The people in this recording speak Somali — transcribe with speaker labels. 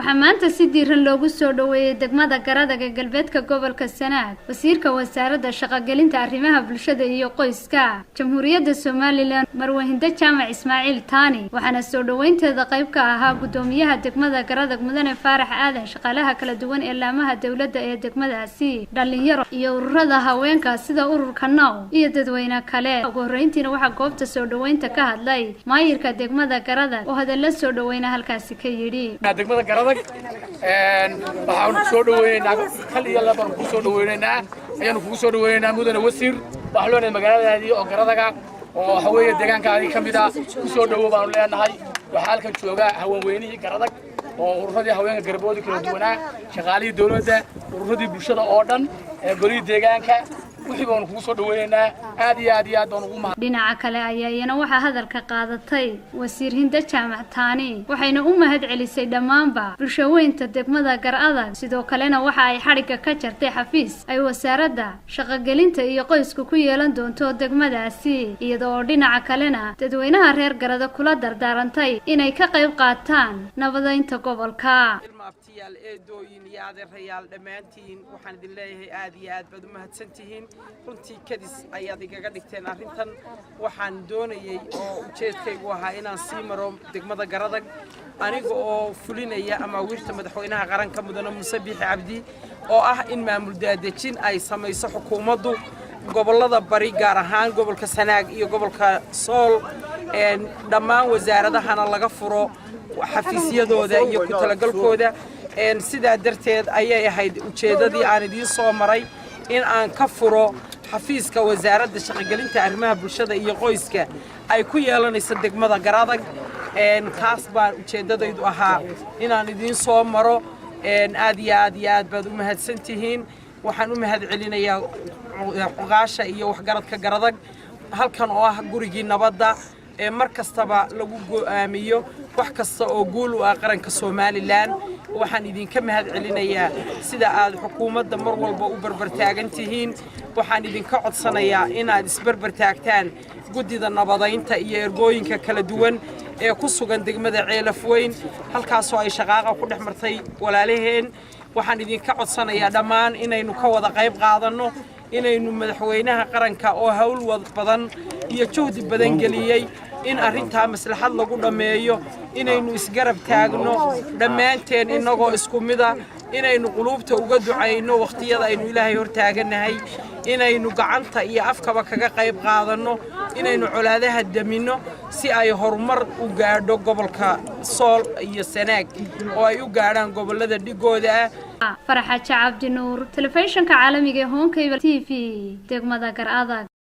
Speaker 1: waxaa maanta si diiran loogu soo dhaweeyay degmada Garadaga galbeedka gobolka Sanaag wasiirka wasaaradda shaqagelinta arrimaha bulshada iyo qoyska Jamhuuriyadda Soomaaliland Marwahinda Jaamac Ismaaciil Taani waxaana soo dhaweynteeda qayb ka ahaa gudoomiyaha degmada Garadag Mudane Faarax Aadan shaqaalaha kala duwan ee laamaha dawladda ee degmadaasi dhalinyaro iyo ururada haweenka sida ururka Now iyo dadweyne kale ugu horeyntiina waxa goobta soo dhaweynta ka hadlay maayirka degmada Garadag oo hadal la soo dhaweyna halkaasi ka yiri
Speaker 2: degmada Garadag waxaan soo dhaweynaa kal iyo laba ku soo dhaweynaa ayaan ku soo dhaweynaa mudane wasiir wax loo leeyahay magaaladaadii oo Garadaga oo waxa weeye deegaankaadii kamid ah ku soo dhawo baan leenahay waxa halkan jooga haweenweynihii Garadag oo ururadii haweenka garboodi kala duwanaa shaqaalihii dawladda ururadii bulshada oo dhan ee goli deegaanka wixii baan ku soo dhaweynaa aad iyo aad baan ugu mahad
Speaker 1: dhinaca kale ayayna waxa hadalka qaadatay wasiir Hinda Jaamac Taani waxayna u mahad celisay dhamaanba bulshooyinka degmada Garadaga sidoo kalena waxa ay xariga ka jartay xafiis ay wasaaradda shaqagelinta iyo qoysku ku yeelan doonto degmadaasi iyadoo dhinaca kalena dadweynaha reer Garadaga kula dardaarantay inay ka qayb qaataan nabadeynta gobolka
Speaker 3: abtiyaal eedooyin iyo adeerayaal dhamaantiin waxaan idin leeyahay aad iyo aad baad u mahadsantihiin runtii kadis ayaad igaga dhigteen arrintan waxaan doonayay oo ujeedkaygu ahaa inaan sii maro degmada Garadag aniga oo fulinaya ama wiirta madaxweynaha qaranka mudane Muuse Biixi Cabdi oo ah in maamul daadejin ay samayso xukuumaddu gobolada bari gaar ahaan gobolka Sanaag iyo gobolka Sool dhammaan wasaaradahana laga furo xafiisyadooda iyo ku talagalkooda sidaa darteed ayay ahayd ujeedadii aan idin soo maray in aan ka furo xafiiska wasaaradda shaqagelinta arrimaha bulshada iyo qoyska ay ku yeelanayso degmada Garadag kaas baan ujeedadaydu ahaa inaan idin soo maro aad iyo aad baad u mahadsantihiin waxaan u mahad celinayaa qoqaasha iyo waxgaradka Garadag halkan oo ah gurigii nabadda mar kastaba lagu go'aamiyo wax kasta oo guul u ah qaranka Soomaaliland waxaan idinka mahad celinayaa sida aad xukuumadda mar walba u barbar taagan tihiin waxaan idinka codsanayaa inaad isbarbar taagtaan guddida nabadeynta iyo ergooyinka kala duwan ee ku sugan degmada Ceelafweyn halkaas oo ay shaqaaqa ku dhex martay walaalaheen waxaan idinka codsanayaa dhammaan inaynu ka wada qayb qaadano inaynu madaxweynaha qaranka oo hawl badan iyo juhdi badan geliyay in arrinta maslaxad lagu dhameeyo inaynu isgarab taagno dhammaanteen inagoo isku mid ah inaynu qulubta uga ducayno waqtiyada aynu Ilaahay hor taaganahay inaynu gacanta iyo afkaba kaga qayb qaadano inaynu colaadaha damino si ay horumar u gaadho gobolka Sool iyo Sanaag oo ay u gaadhaan gobolada dhigooda
Speaker 1: Faraxa Cabdi Nuur telefishinka caalamiga ee Home Cable TV degmada Garadaga